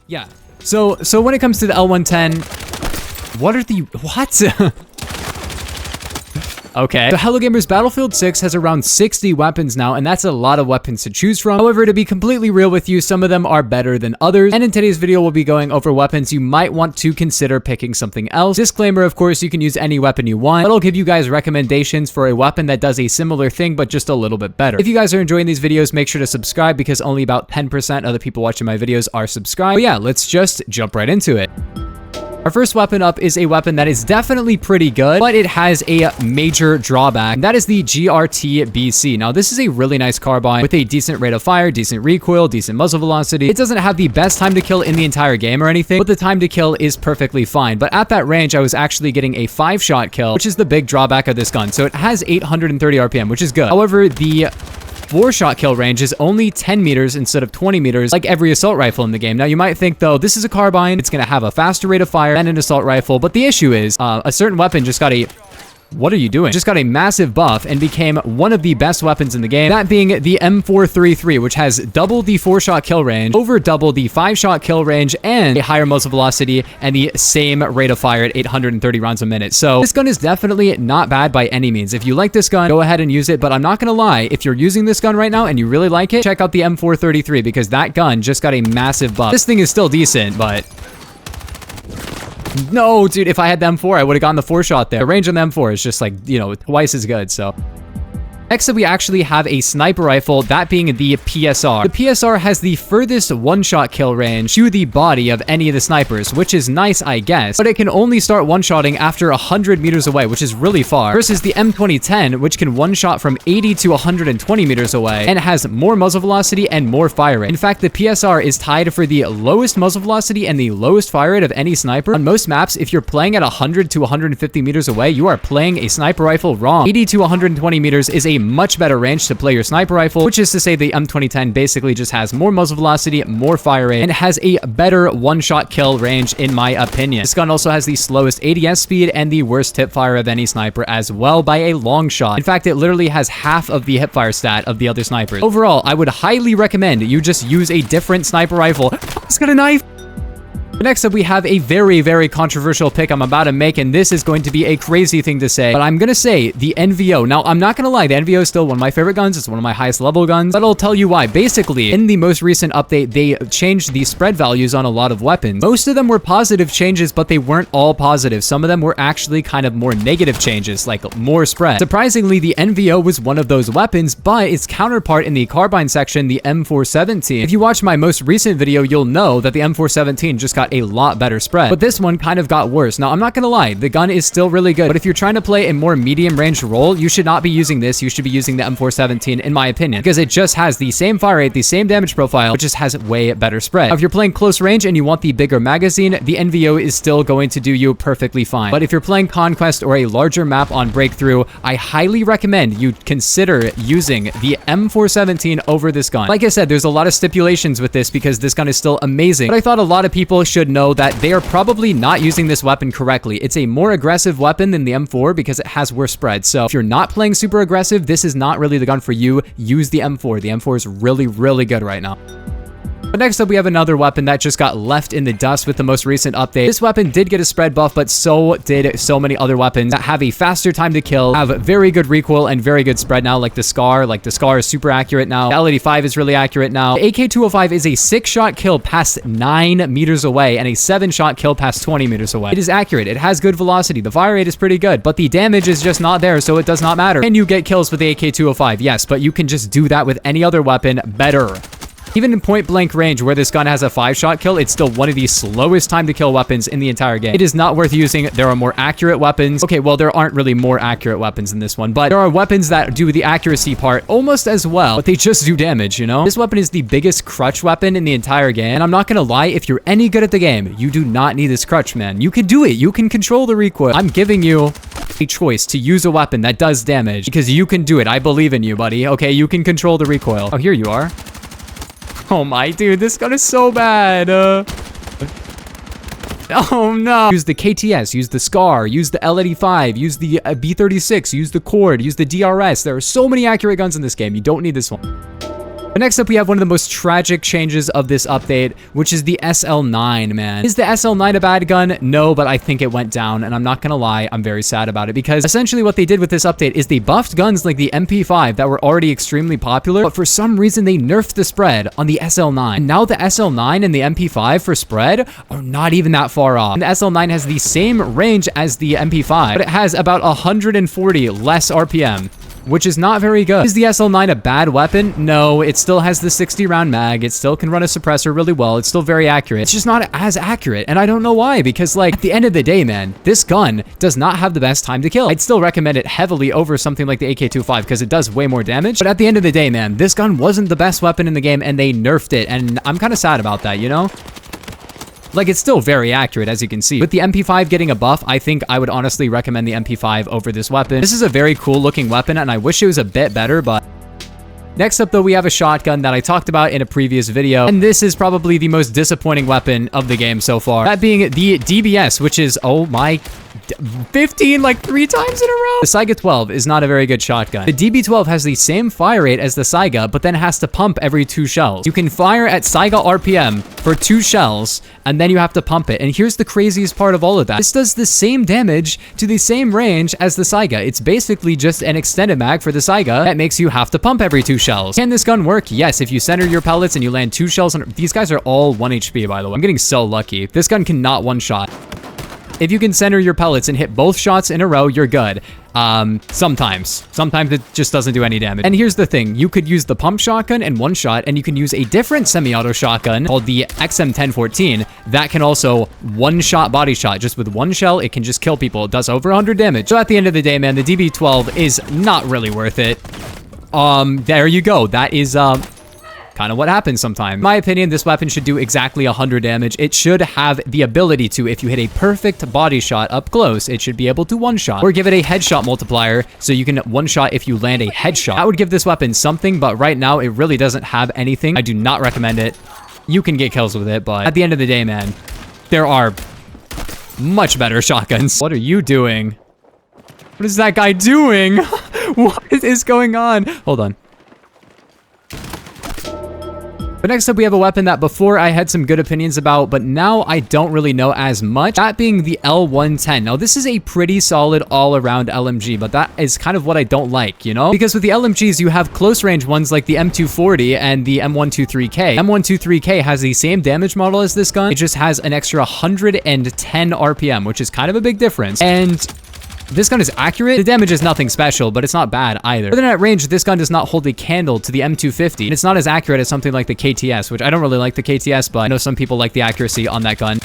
Yeah. So when it comes to the L110, what? Okay. The Hello Gamers Battlefield 6 has around 60 weapons now, and that's a lot of weapons to choose from. However, to be completely real with you, some of them are better than others. And in today's video, we'll be going over weapons you might want to consider picking something else. Disclaimer, of course, you can use any weapon you want, but I'll give you guys recommendations for a weapon that does a similar thing, but just a little bit better. If you guys are enjoying these videos, make sure to subscribe because only about 10% of the people watching my videos are subscribed. But yeah, let's just jump right into it. Our first weapon up is a weapon that is definitely pretty good, but it has a major drawback, and that is the GRT-BC. Now, this is a really nice carbine with a decent rate of fire, decent recoil, decent muzzle velocity. It doesn't have the best time to kill in the entire game or anything, but the time to kill is perfectly fine. But at that range, I was actually getting a 5-shot kill, which is the big drawback of this gun. So it has 830 RPM, which is good. However, the 4-shot kill range is only 10 meters instead of 20 meters like every assault rifle in the game. Now, you might think, though, this is a carbine. It's going to have a faster rate of fire than an assault rifle. But the issue is a certain weapon just got a... What are you doing? Just got a massive buff and became one of the best weapons in the game, that being the M433, which has double the 4-shot kill range, over double the 5-shot kill range, and a higher muzzle velocity and the same rate of fire at 830 rounds a minute. So this gun is definitely not bad by any means. If you like this gun, go ahead and use it, but I'm not gonna lie, if you're using this gun right now and you really like it, check out the M433 because that gun just got a massive buff. This thing is still decent, but... No, dude, if I had the M4, I would have gotten the 4-shot there. The range on the M4 is just like, you know, twice as good, so... Next up, we actually have a sniper rifle, that being the PSR. The PSR has the furthest 1-shot kill range to the body of any of the snipers, which is nice, I guess, but it can only start 1-shotting after 100 meters away, which is really far, versus the M2010, which can 1-shot from 80 to 120 meters away, and has more muzzle velocity and more fire rate. In fact, the PSR is tied for the lowest muzzle velocity and the lowest fire rate of any sniper. On most maps, if you're playing at 100 to 150 meters away, you are playing a sniper rifle wrong. 80 to 120 meters is a much better range to play your sniper rifle, which is to say the M2010 basically just has more muzzle velocity, more fire rate, and has a better 1-shot kill range in my opinion. This gun also has the slowest ADS speed and the worst hipfire of any sniper as well by a long shot. In fact, it literally has half of the hipfire stat of the other snipers. Overall, I would highly recommend you just use a different sniper rifle. It's got a knife! Next up, we have a very, very controversial pick I'm about to make, and this is going to be a crazy thing to say, but I'm going to say the NVO. Now, I'm not going to lie, the NVO is still one of my favorite guns. It's one of my highest level guns, but I'll tell you why. Basically, in the most recent update, they changed the spread values on a lot of weapons. Most of them were positive changes, but they weren't all positive. Some of them were actually kind of more negative changes, like more spread. Surprisingly, the NVO was one of those weapons, but its counterpart in the carbine section, the M417. If you watch my most recent video, you'll know that the M417 just got a lot better spread, but this one kind of got worse. Now, I'm not gonna lie, the gun is still really good, but if you're trying to play a more medium range role, you should not be using this. You should be using the M417 in my opinion, because it just has the same fire rate, the same damage profile, but just has way better spread. Now, if you're playing close range and you want the bigger magazine, the NVO is still going to do you perfectly fine. But if you're playing Conquest or a larger map on Breakthrough, I highly recommend you consider using the M417 over this gun. Like I said, there's a lot of stipulations with this because this gun is still amazing, but I thought a lot of people should know that they are probably not using this weapon correctly. It's a more aggressive weapon than the M4 because it has worse spread. So if you're not playing super aggressive, this is not really the gun for you. Use the M4. The M4 is really, really good right now. But next up, we have another weapon that just got left in the dust with the most recent update. This weapon did get a spread buff, but so did so many other weapons that have a faster time to kill, have very good recoil and very good spread now, like the Scar. Like the Scar is super accurate now. The L85 is really accurate now. The AK205 is a 6-shot kill past 9 meters away and a 7-shot kill past 20 meters away. It is accurate. It has good velocity. The fire rate is pretty good, but the damage is just not there, so it does not matter. Can you get kills with the AK205? Yes, but you can just do that with any other weapon better. Even in point blank range where this gun has a 5-shot kill, it's still one of the slowest time to kill weapons in the entire game. It is not worth using. There are more accurate weapons. Okay, well, there aren't really more accurate weapons in this one, but there are weapons that do the accuracy part almost as well, but they just do damage, you know? This weapon is the biggest crutch weapon in the entire game, and I'm not gonna lie, if you're any good at the game, you do not need this crutch, man. You can do it. You can control the recoil. I'm giving you a choice to use a weapon that does damage because you can do it. I believe in you, buddy. Okay, you can control the recoil. Oh, here you are. Oh my, dude, this gun is so bad. Oh no. Use the KTS, use the Scar, use the L85, use the B36, use the Cord, use the DRS. There are so many accurate guns in this game. You don't need this one. But next up, we have one of the most tragic changes of this update, which is the SL9, man. Is the SL9 a bad gun? No, but I think it went down, and I'm not gonna lie, I'm very sad about it, because essentially what they did with this update is they buffed guns like the MP5 that were already extremely popular, but for some reason they nerfed the spread on the SL9. And now the SL9 and the MP5 for spread are not even that far off. And the SL9 has the same range as the MP5, but it has about 140 less RPM, which is not very good. Is the SL9 a bad weapon? No, it still has the 60 round mag. It still can run a suppressor really well. It's still very accurate. It's just not as accurate, and I don't know why, because like at the end of the day, man, this gun does not have the best time to kill. I'd still recommend it heavily over something like the AK-25 because it does way more damage, but at the end of the day, man, this gun wasn't the best weapon in the game, and they nerfed it, and I'm kind of sad about that, you know? Like, it's still very accurate, as you can see. With the MP5 getting a buff, I think I would honestly recommend the MP5 over this weapon. This is a very cool looking weapon, and I wish it was a bit better, but... Next up, though, we have a shotgun that I talked about in a previous video, and this is probably the most disappointing weapon of the game so far. That being the DBS, which is, oh my... 15 like 3 times in a row. The Saiga 12 is not a very good shotgun. The DB12 has the same fire rate as the Saiga, but then has to pump every 2 shells. You can fire at Saiga RPM for 2 shells, and then you have to pump it. And here's the craziest part of all of that. This does the same damage to the same range as the Saiga. It's basically just an extended mag for the Saiga that makes you have to pump every 2 shells. Can this gun work? Yes, if you center your pellets and you land 2 shells on... These guys are all 1 HP, by the way. I'm getting so lucky. This gun cannot one-shot. If you can center your pellets and hit both shots in a row, you're good. Sometimes it just doesn't do any damage. And here's the thing, you could use the pump shotgun in 1 shot, and you can use a different semi-auto shotgun called the XM1014 that can also 1-shot body shot. Just with 1 shell, it can just kill people. It does over 100 damage. So at the end of the day, man, the DB12 is not really worth it. There you go. That is, kind of what happens sometimes. In my opinion, this weapon should do exactly 100 damage. It should have the ability to, if you hit a perfect body shot up close, it should be able to one-shot. Or give it a headshot multiplier, so you can one-shot if you land a headshot. That would give this weapon something, but right now, it really doesn't have anything. I do not recommend it. You can get kills with it, but at the end of the day, man, there are much better shotguns. What are you doing? What is that guy doing? What is going on? Hold on. But next up, we have a weapon that before I had some good opinions about, but now I don't really know as much. That being the L110. Now, this is a pretty solid all-around LMG, but that is kind of what I don't like, you know? Because with the LMGs, you have close-range ones like the M240 and the M123K. M123K has the same damage model as this gun. It just has an extra 110 RPM, which is kind of a big difference. And... this gun is accurate. The damage is nothing special, but it's not bad either. But then at range, this gun does not hold a candle to the M250. And it's not as accurate as something like the KTS, which I don't really like the KTS, but I know some people like the accuracy on that gun.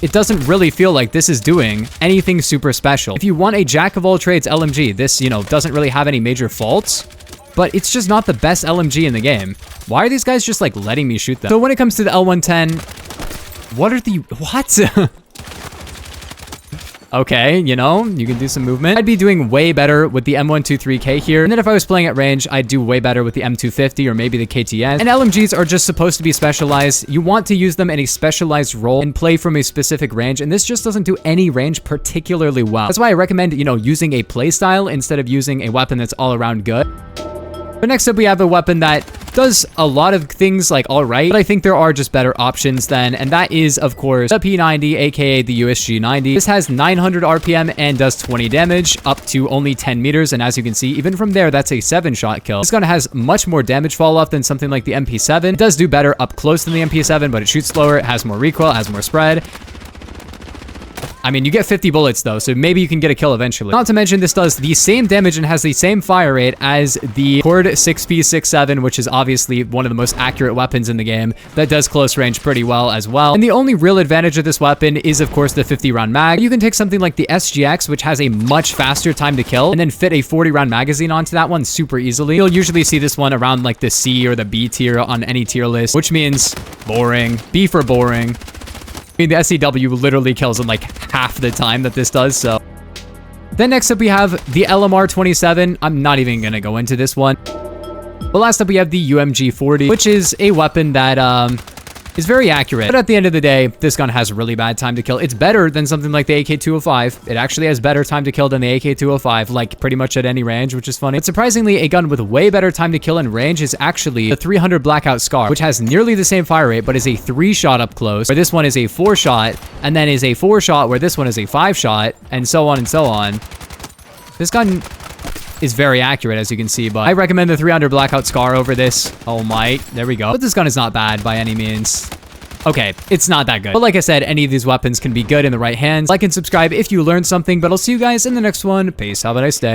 It doesn't really feel like this is doing anything super special. If you want a jack-of-all-trades LMG, this, you know, doesn't really have any major faults, but it's just not the best LMG in the game. Why are these guys just, like, letting me shoot them? So when it comes to the L110, what are the... what? Okay, you know, you can do some movement. I'd be doing way better with the M123K here. And then if I was playing at range, I'd do way better with the M250 or maybe the KTS. And LMGs are just supposed to be specialized. You want to use them in a specialized role and play from a specific range. And this just doesn't do any range particularly well. That's why I recommend, you know, using a playstyle instead of using a weapon that's all around good. But next up, we have a weapon that does a lot of things like all right, but I think there are just better options then, and that is, of course, the P90, aka the USG90. This has 900 RPM and does 20 damage up to only 10 meters, and as you can see, even from there, that's a 7-shot kill. This gun has much more damage fall off than something like the MP7. It does do better up close than the MP7, but it shoots slower, it has more recoil, it has more spread. I mean, you get 50 bullets though, so maybe you can get a kill eventually. Not to mention, this does the same damage and has the same fire rate as the Cord 6P67, which is obviously one of the most accurate weapons in the game. That does close range pretty well as well. And the only real advantage of this weapon is, of course, the 50-round mag. You can take something like the SGX, which has a much faster time to kill, and then fit a 40-round magazine onto that one super easily. You'll usually see this one around like the C or the B tier on any tier list, which means boring. B for boring. I mean, the SCW literally kills in like half the time that this does, so. Then next up we have the LMR-27. I'm not even gonna go into this one. But last up we have the UMG-40, which is a weapon that is very accurate. But at the end of the day, this gun has really bad time to kill. It's better than something like the AK-205. It actually has better time to kill than the AK-205, like pretty much at any range, which is funny. But surprisingly, a gun with way better time to kill in range is actually the 300 Blackout Scar, which has nearly the same fire rate, but is a 3-shot up close, where this one is a 4-shot, and then is a 4-shot where this one is a 5-shot, and so on and so on. This gun is very accurate, as you can see, but I recommend the 300 Blackout Scar over this. Oh my, there we go. But this gun is not bad by any means. Okay, it's not that good. But like I said, any of these weapons can be good in the right hands. Like and subscribe if you learned something, but I'll see you guys in the next one. Peace, have a nice day.